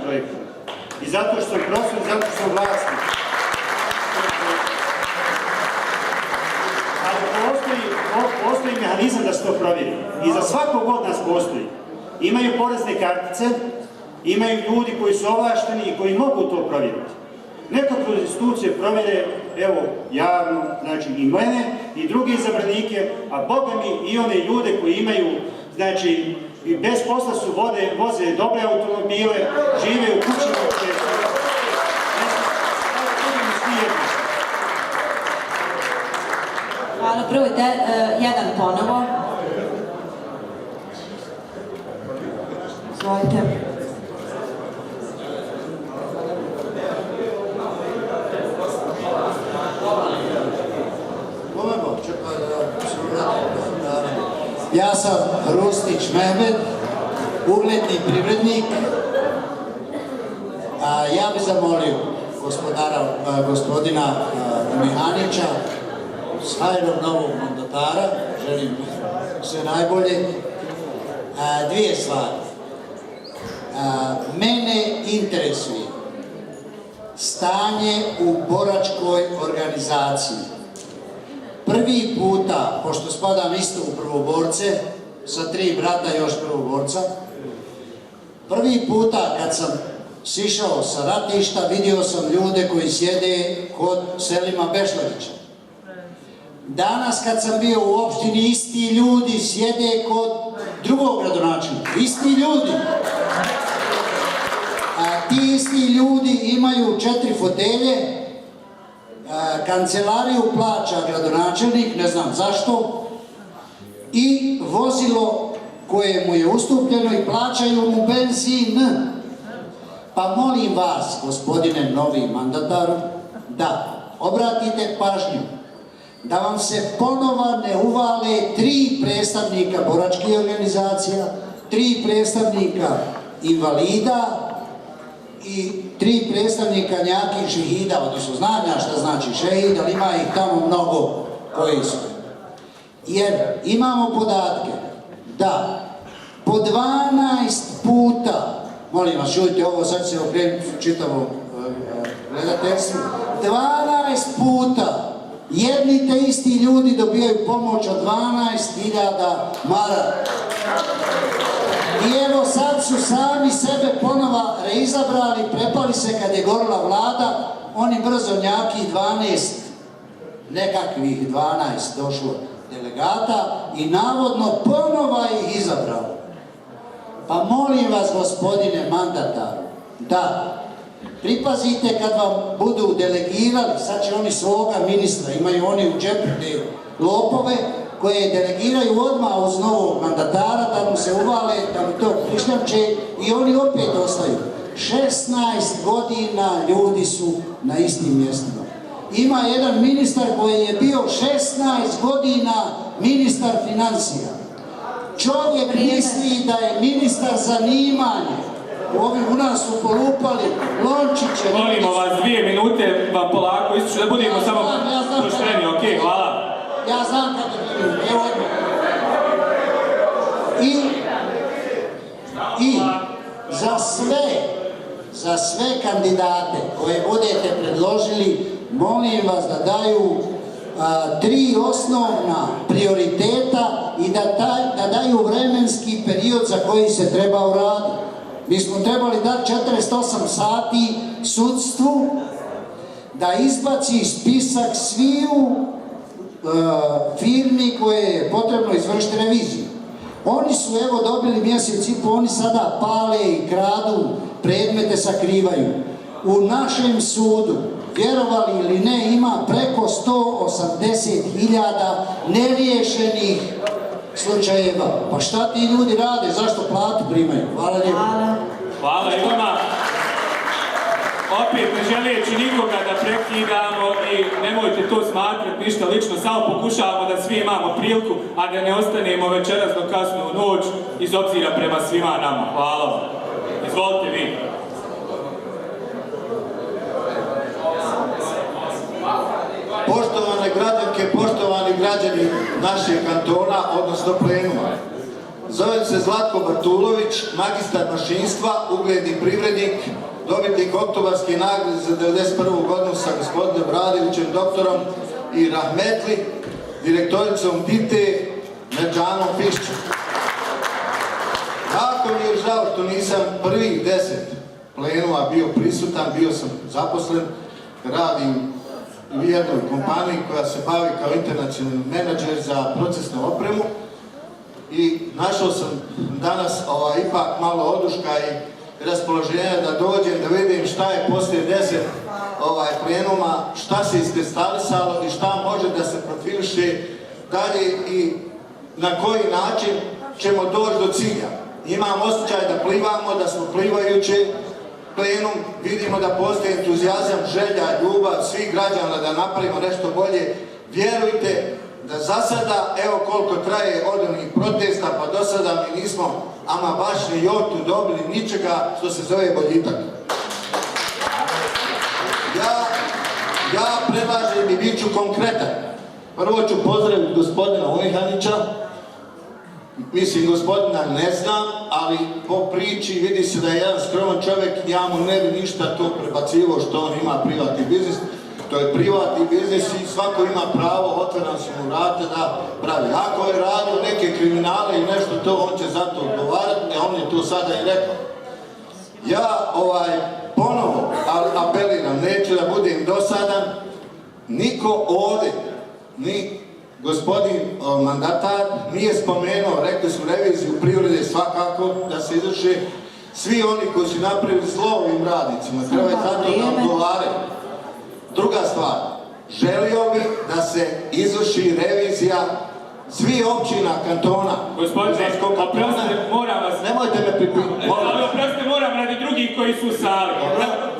projekta. I zato što sam profesor, zato što sam vlasnik. Ali postoji mehanizam da se to provjeri. I za svakog od nas postoji. Imaju porezne kartice, imaju ljudi koji su ovlašteni i koji mogu to provjeriti. Neka kroz institucije provjere, evo, javno, znači i mene, i druge izabranike, a Boga mi i one ljude koji imaju, znači, i bez posla su voze dobre automobile, žive u kućima koje su... Hvala, prvo jedan ponovo. Izvolite. Ja sam Rustić Mehmet, ugledni privrednik. Ja bih zamolio gospodina Mihanića, s hajrom novog mandatara, želim sve najbolje. Dvije stvari. Mene interesuje stanje u boračkoj organizaciji. Prvi puta, pošto spadam isto u prvoborce, sa 3 brata još prvoborca, prvi puta kad sam sišao sa ratišta, vidio sam ljude koji sjede kod Selima Bešlarića. Danas kad sam bio u opštini, isti ljudi sjede kod drugog gradonačelnika. Isti ljudi. Ti isti ljudi imaju 4 fotelje, kancelariju plaća gradonačelnik, ne znam zašto, i vozilo koje mu je ustupljeno i plaćaju mu benzin. Pa molim vas, gospodine novi mandataru, da obratite pažnju da vam se ponova ne uvale 3 predstavnika boračkih organizacija, 3 predstavnika invalida i 3 predstavnika nejakih šehida, odnosno znam ja šta znači šehid, ali ima ih tamo mnogo koji su. Jer imamo podatke da po 12 puta, molim vas, čujte ovo, sad se okrenuti čitavo gledateljstvo, 12 puta jedni te isti ljudi dobijaju pomoć od 12.000 maraka. I evo sad su sami sebe ponova reizabrali, prepali se kad je gorila vlada, oni brzo njaki 12, nekakvih 12 došlo delegata i navodno ponova ih izabrali. Pa molim vas, gospodine mandataru, da pripazite kad vam budu delegirali, sad će oni svoga ministra, imaju oni u džepu te lopove, koje delegiraju odmah uz novog mandatara, da mu se uvale, da mu to prišljamče i oni opet ostaju. 16 godina ljudi su na istim mjestima. Ima jedan ministar koji je bio 16 godina ministar financija. Čovjek misli da je ministar zanimanje. Ovi u nas su polupali lončiće. Molimo vas 2 minute, vam polako ističu, da budemo samo pošteni, okej, hvala. Ja znam kako je bilo, evo odmah. I za sve kandidate koje budete predložili, molim vas da daju 3 osnovna prioriteta i da daju vremenski period za koji se treba uraditi. Mi smo trebali dati 48 sati sudstvu da izbaci spisak sviju firmi koje je potrebno izvršiti reviziju. Oni su evo dobili mjesec i po, oni sada pale i kradu, predmete sakrivaju. U našem sudu, vjerovali ili ne, ima preko 180.000 neriješenih slučajeva. Pa šta ti ljudi rade? Zašto platu primaju? Hvala lijepo. Hvala i vama. Opet ne želeći nikoga da prekidamo i nemojte to smatrati ništa lično, samo pokušavamo da svi imamo priliku, a da ne ostanemo večeras do kasnu noć iz obzira prema svima nama. Hvala vam. Izvolite vi. Poštovane građanke, poštovani građani našeg kantona, odnosno plenuma. Zovem se Zlatko Bartulović, magistar mašinstva, ugledni privrednik, dobitnik Oktobarske nagrade za 1991. godinu sa gospodinom Radevićem, doktorom i rahmetli, direktoricom Dite Merđanom Fišćem. Jako mi je žao što nisam prvih 10 plenuma bio prisutan, bio sam zaposlen, radim u jednoj kompaniji koja se bavi kao internacionalni menadžer za procesnu opremu i našao sam danas ipak malo oduška i raspoloženja da dođem, da vidim šta je poslije 10 plenuma, šta se iskristalisalo i šta može da se profiliše dalje i na koji način ćemo doći do cilja. Imam osjećaj da plivamo, da smo plivajući plenum, vidimo da postoji entuzijazam, želja, ljubav svih građana da napravimo nešto bolje. Vjerujte da za sada, evo koliko traje od onih protesta, pa do sada mi nismo ama baš ni jotu dobili ničega što se zove boljitak. Ja predlažem i bit ću konkretan. Prvo ću pozdraviti gospodina Ujhanića. Mislim, gospodina ne znam, ali po priči vidi se da je jedan skroman čovjek, ja mu ne bi ništa to prebacivo što on ima privatni biznis. To je privatni biznis i svako ima pravo, otvoram se mu vrate da pravi. Ako je radio neke kriminale i nešto to, on će za to odgovarati, a on je to sada i rekao. Ja ponovo apeliram, neću da budem dosadan, niko ovdje, ni gospodin mandatar nije spomenuo, rekli su reviziju privrede svakako da se izvrše svi oni koji su napravili zlo ovim radnicima, treba je zato da odgovaraju. Druga stvar, želio bih da se izvrši revizija svih općina, kantona. Gospodine, oprostite, moram vas... Nemojte me pripitati. Ali oprostite, moram radi drugih koji su u sali.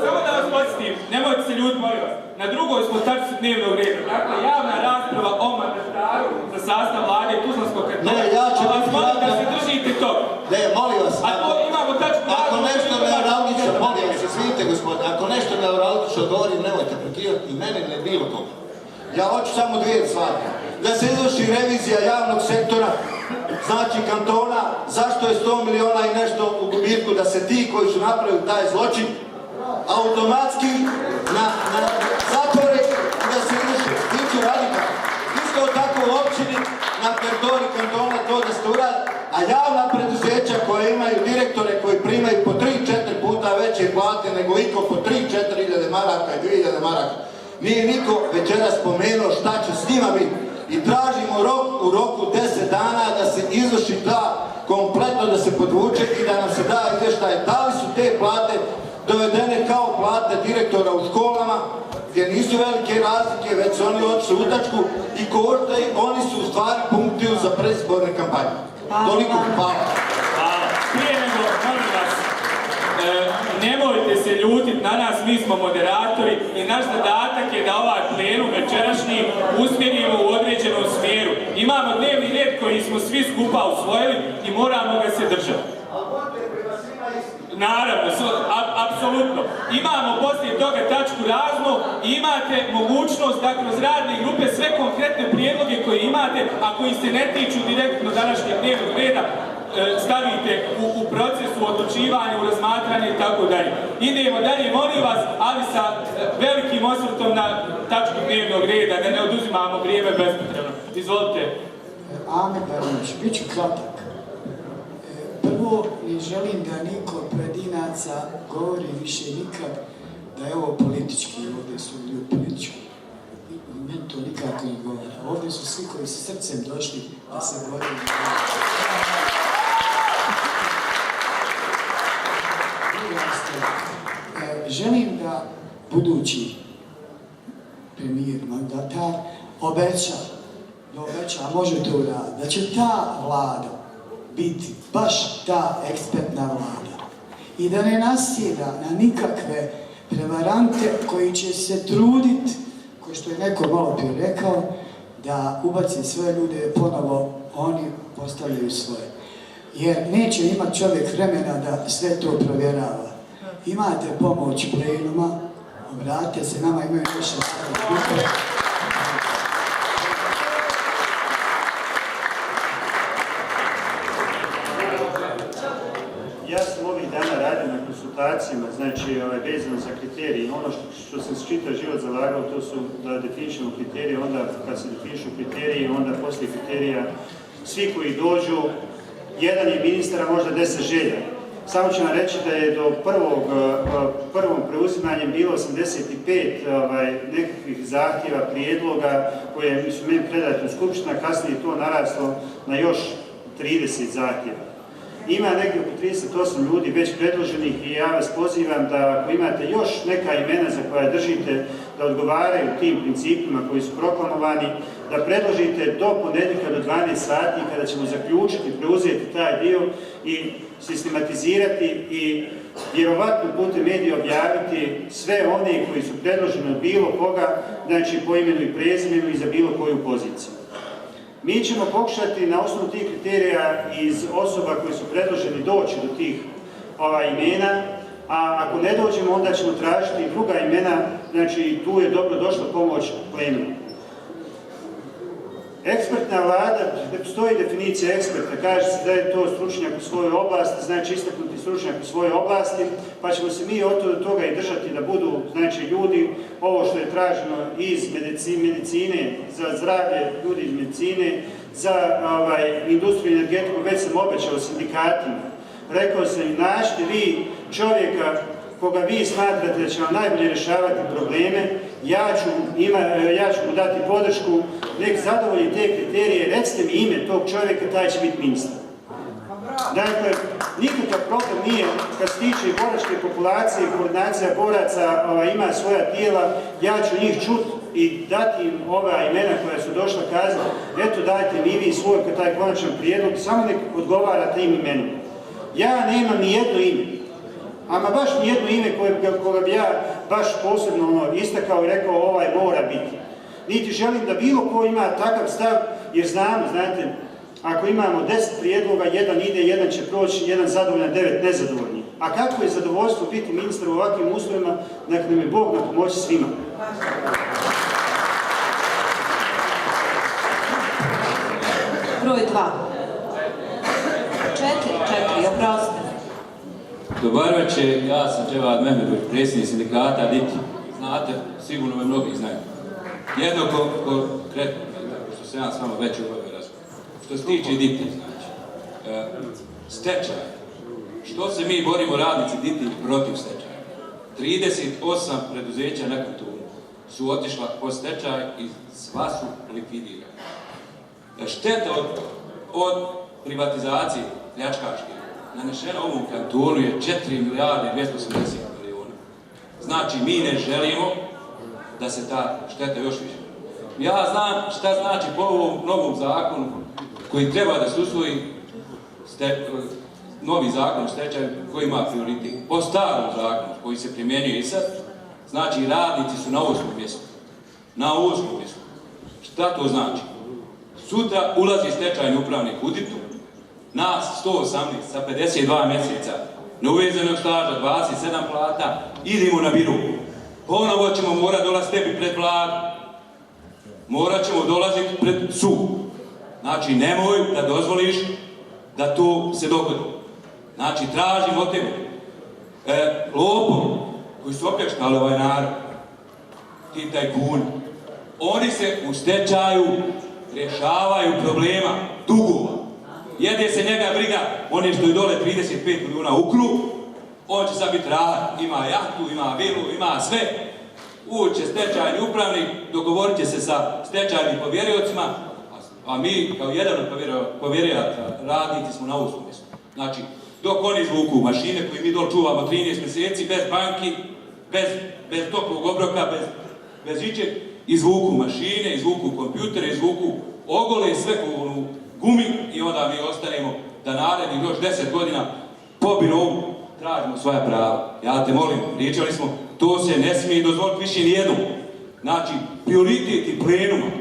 Samo da vas podsjetim, nemojte se ljudi, molim vas. Na drugoj smo tačci dnevnog reda. Dakle, javna rasprava o mandataru za sastav vlade Tuzlanskog kantona. Ne, ja ću vas molim da se držite toga. Ne, molim vas. A to imamo tačku... Ako nešto neuralgično, molim vas, izvinite gospodine, ako nešto neuralgično govorim, nemojte prekivati i mene, ne bilo koga. Ja hoću samo dvije stvari. Da se izvrši revizija javnog sektora, znači kantona, zašto je 100 miliona i nešto u gubitku, da se ti koji su napravili taj zločin automatski na zatvore i da se izvrši. Biću radikalno. Isto tako u općini na teritoriji kantona to da se uradi, a javna preduzeća koje imaju direktore koji primaju po 3-4 puta veće plate nego iko po 3-4 hiljade maraka i 2 hiljade maraka. Nije niko večeras spomenuo šta će s njima biti. I tražimo u roku 10 dana da se izvrši ta kompletno, da se podvuče i da nam se da izvještaj. Da li su te plate dovedene kao plate direktora u školama, gdje nisu velike razlike, već su oni otišli u utačku i koštaju, oni su u stvari punktiju za predizborne kampanje. Toliko, hvala. Prije nego, molim vas, nemojte se ljutiti na nas, mi smo moderatori i naš zadatak je da ovaj plenum večerašnji usmjerimo u određenom smjeru. Imamo dnevni red koji smo svi skupa usvojili i moramo ga se držati. Naravno, apsolutno. Imamo poslije toga tačku razno i imate mogućnost da kroz radne grupe sve konkretne prijedloge koje imate, a koji se ne tiču direktno današnjeg dnevnog reda, stavite u procesu odlučivanja, u razmatranje i tako dalje. Idemo dalje, molim vas, ali sa velikim osvrtom na tačku dnevnog reda, da ne oduzimamo vrijeme bespotrebno. Izvolite. Ame Berlić, bit ću kratak. Prvo, želim da niko od pojedinaca govori više nikad da je ovo politički, ovdje su ljudi politički. Meni to nikako ne govori. Ovdje su svi koji su srcem došli da se govori. Želim da budući premijer, mandatar obeća, a može to uraditi, da će ta vlada biti baš ta ekspertna vlada i da ne nasjeda na nikakve prevarante koji će se truditi, kao što je neko malo prije rekao, da ubaci svoje ljude, ponovo oni postavljaju svoje. Jer neće imati čovjek vremena da sve to provjerava. Imate pomoć plenuma, obratite se, nama imaju više grupe. znači vezano za kriterije. Ono što sam čitao život zalagao, to su da definišemo kriterije, onda kad se definišu kriterije, onda poslije kriterija svi koji dođu, jedan je ministar, a možda 10 želja. Samo ću vam reći da je do prvom preuzimanjem bilo 85 nekakvih zahtjeva, prijedloga koje su meni predati u skupština, kasnije to naraslo na još 30 zahtjeva. Ima negdje oko 38 ljudi već predloženih i ja vas pozivam da ako imate još neka imena za koja držite da odgovaraju tim principima koji su proklamovani, da predložite do ponedjeljka do 12 sati kada ćemo zaključiti, preuzeti taj dio i sistematizirati i vjerovatno putem medija objaviti sve one koji su predloženi od bilo koga, znači po imenu i prezimenu i za bilo koju poziciju. Mi ćemo pokušati na osnovu tih kriterija iz osoba koji su predloženi doći do tih imena, a ako ne dođemo onda ćemo tražiti i druga imena, znači tu je dobro došla pomoć plemenu. Ekspertna vlada, postoji definicija eksperta, kaže se da je to stručnjak u svojoj oblasti, znači istaknuti stručnjak u svojoj oblasti, pa ćemo se mi od toga i držati da budu znači, ljudi, ovo što je traženo iz medicine, za zdravlje ljudi iz medicine, za industriju i energetiku, već sam obećao sindikatima. Rekao sam im, nađite vi čovjeka koga vi smatrate da će vam najbolje rješavati probleme, ja ću mu dati podršku, nek zadovolji te kriterije, recite mi ime tog čovjeka, taj će biti ministar. Dakle, nikakav problem nije kad se tiče boračke populacije, koordinacija boraca ima svoja tijela, ja ću njih čuti i dati im ova imena koja su došla kazati, eto dajte mi vi svoj taj konačan prijedlog, samo nek odgovara tim imenom. Ja nemam ni jedno ime, ama baš ni jedno ime koga bi ja baš posebno istakao i rekao ovaj mora biti. Niti želim da bilo ko ima takav stav, jer znate, ako imamo 10 prijedloga, jedan ide, jedan će proći, jedan zadovoljan, 9 nezadovoljni. A kako je zadovoljstvo biti ministar u ovakvim uslovima, nek nam je Bog na pomoći svima. Broj 2. 4, oprostite. Dobar večer, ja sam Dževad Mehmedović, predsjednik sindikata DIT. Znate, sigurno me mnogi znaju. Jedno konkretno, što sam ja s vama već obavio razgovor. Što se tiče DIT, znači, stečaj. Što se mi borimo radnici DIT protiv stečaja? 38 preduzeća na Kantunu su otišla po stečaj i sva su likvidirana. Šteta od privatizacije pljačkaške nanešena ovom kantonu je 4 milijarde 280 milijuna. Znači, mi ne želimo da se ta šteta još više. Ja znam šta znači po ovom novom zakonu koji treba da se usvoji novi zakon o stečaju koji ima prioritet. Po starom zakonu koji se primjenjuje i sad, znači radnici su na 8. mjestu. Na 8. mjestu. Šta to znači? Sutra ulazi stečajni upravnik u DIT-u, nas 118 sa 52 mjeseca neuvezenog staža, 27 plata, idemo na biro. Ponovo ćemo morati dolaziti tebi pred vladu. Morat ćemo dolaziti pred sud. Znači, nemoj da dozvoliš da to se dogodi. Znači, tražim od tebe lopovi koji su opljačkali ovaj narod, ti tajkuni, oni se u stečaju rješavaju problema dugova. Jede se njega briga, on je što je dole 35 milijuna ukru, on će sad biti rad, ima jahtu, ima vilu, ima sve. Uće stečajni upravnik, dogovorit će se sa stečajnim povjeriocima, a mi kao jedan od povjerijaca radnici smo na 8. mjestu. Znači, dok oni izvuku mašine koje mi dole čuvamo 13 mjeseci, bez banki, bez toplog obroka, bez ičeg, izvuku mašine, izvuku kompjutere, izvuku ogole, sve u gumi i onda mi ostanemo da narednih još 10 godina po birovu tražimo svoja prava. Ja te molim, pričali smo, to se ne smije dozvoliti više nijednom. Znači, prioritet i plenuma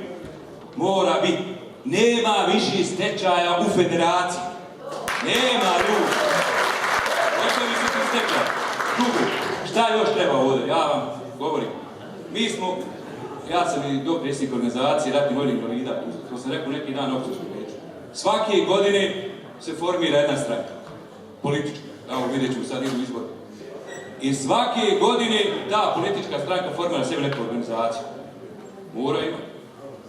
mora biti, nema više stečaja u federaciji. Nema ljudi. Ostavi se ti stečaj. Drugo, šta još treba ovdje? Ja vam govorim. Mi smo, ja sam i dopredsjednik organizacije ratnih vojnih invalida, to sam rekao neki dan općinskom vijeću. Svake godine se formira jedna stranka, politička. Evo vidjet ću, sad idu izbori. I svake godine ta politička stranka formira sebi neku organizaciju. Mora ima.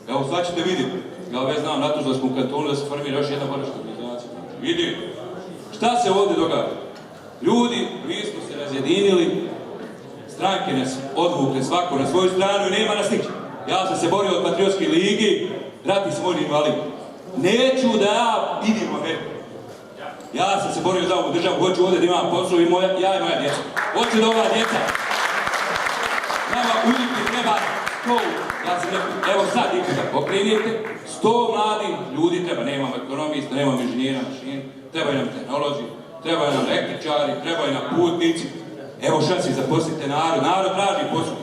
Evo sad ćete vidjeti, ja već znam na Tuzlanskom kantonu da se formira još jedna boračka organizacija. Vidim. Šta se ovdje događa? Ljudi, mi smo se razjedinili, stranke nas odvukle svako na svoju stranu i nema nas ničeg. Ja sam se borio od Patriotske ligi, ratni sam vojni invalid. Neću da ja idem u Ameriku. Ja sam se borio za ovu državu, hoću ovdje da imam posao i ja i moja djeca. Hoću da ova djeca. Nama uvijek treba 100, ja sam rekao, evo sad idete da pokrenete, 100 mladih ljudi treba, nemamo ekonomista, nemamo inženjera mašine, trebaju nam tehnolozi, trebaju nam električari, trebaju nam putnici. Evo šansi, zaposlite narod, narod traži posao.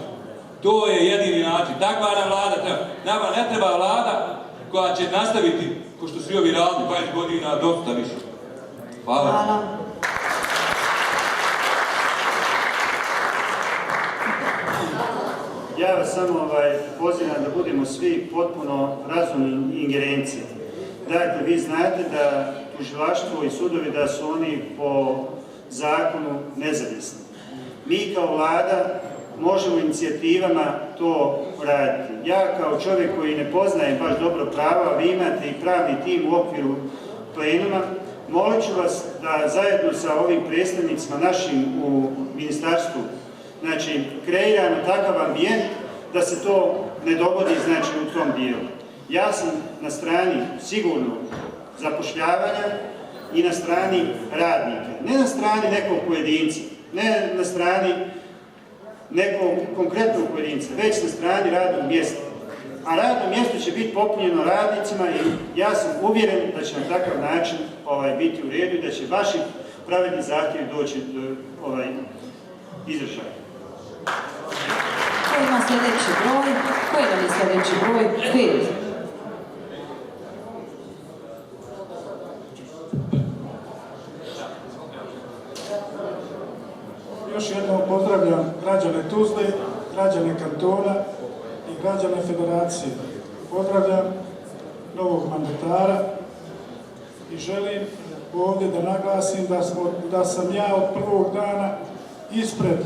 To je jedini način, takva nam vlada treba. Nama ne treba vlada koja će nastaviti, ko što svi ovi radili, 20 godina, dosta više. Hvala. Hvala. Ja vas samo pozivam da budemo svi potpuno razumni ingerencije. Dakle, vi znate da tužilaštvo i sudovi da su oni po zakonu nezavisni. Mi kao vlada možemo inicijativama to raditi. Ja kao čovjek koji ne poznaje baš dobro prava, a vi imate i pravni tim u okviru plenuma, molit ću vas da zajedno sa ovim predstavnicima našim u ministarstvu, znači, kreiramo takav ambijent da se to ne dogodi, znači, u tom dijelu. Ja sam na strani sigurno zapošljavanja i na strani radnika. Ne na strani nekog pojedinca, ne na strani nekog konkretnog pojedinca, već na strani radnog mjesta. A radno mjesto će biti popunjeno radnicima i ja sam uvjeren da će na takav način biti u redu i da će vaši pravedni zahtjevi doći do izražaja. Ko ima sljedeći broj? Koji nam je sljedeći broj? 5. Još jednom pozdravljam građane Tuzle, građane kantona i građane federacije. Pozdravljam novog mandatara i želim ovdje da naglasim da sam ja od prvog dana ispred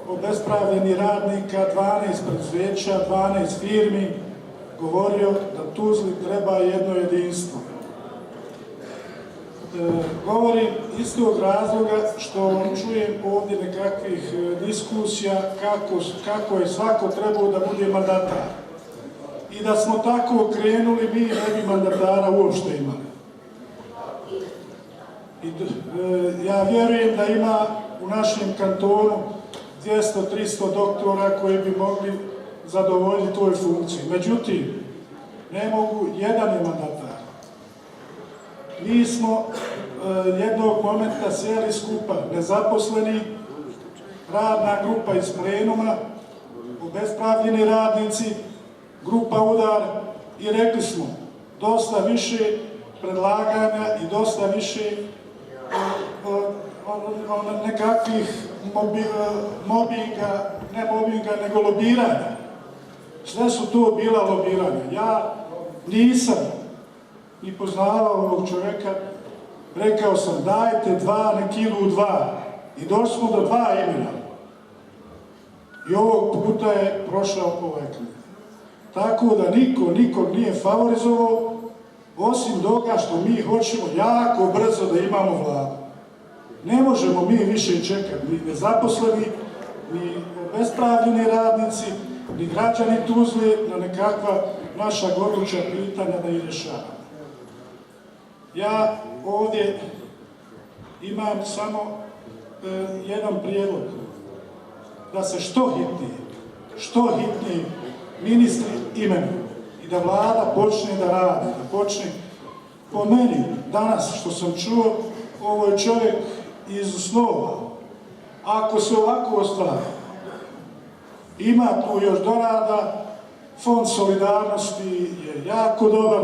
obespravljenih radnika, 12 preduzeća, 12 firmi, govorio da Tuzli treba jedno jedinstvo. Govorim iz tog razloga što čujem ovdje nekakvih diskusija kako je svako trebao da bude mandatar. I da smo tako krenuli, mi ne bi mandatara uopšte imali. Ja vjerujem da ima u našem kantonu 200-300 doktora koji bi mogli zadovoljiti toj funkciji. Međutim, ne mogu, jedan je mandatar. Mi smo jednog momenta sjeli skupa, nezaposleni, radna grupa iz plenuma, obespravljeni radnici, grupa Udar i rekli smo dosta više predlaganja i dosta više nekakvih mobinga, ne mobinga, nego lobiranja. Sve su to bila lobiranja. Ja nisam ni poznavao ovog čovjeka, rekao sam dajte 2, nek idu 2. I došli smo do 2 imena. I ovog puta je prošao ovaj klub. Tako da nikog nije favorizovao, osim toga što mi hoćemo jako brzo da imamo vladu. Ne možemo mi više čekati, ni nezaposleni, ni bespravljeni radnici, ni građani Tuzle na nekakva naša goruća pitanja da ih rješavamo. Ja ovdje imam samo jedan prijedlog, da se što hitnije ministri imenuju i da vlada počne da radi, da počne. Po meni, danas što sam čuo, ovo je čovjek iz snova. Ako se ovako ostvari, ima tu još dorada, Fond solidarnosti je jako dobar,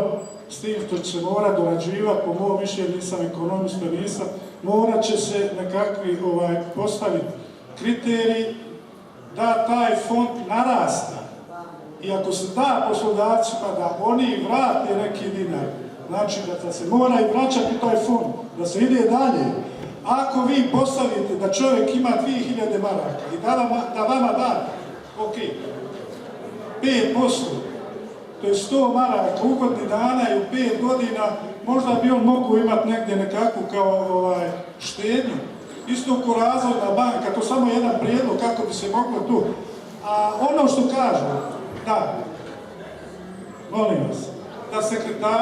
s tim što će se mora dorađivati, po mojom mišljenju, nisam ekonomista, morat će se nekakvi postaviti kriteriji da taj fond narasta. I ako se da poslodavcima da oni vrate neki dinar, znači da se mora i vraćati taj fond, da se ide dalje. ako vi postavite da čovjek ima 2000 maraka i da vama da, ok, 5%, to je 100 maraka ugodnih dana i u 5 godina, možda bi on mogu imati negdje nekakvu kao štednju. Isto ko Razvojna banka, to samo jedan prijedlog kako bi se moglo tu. A ono što kažu, da, molim vas, da sekretar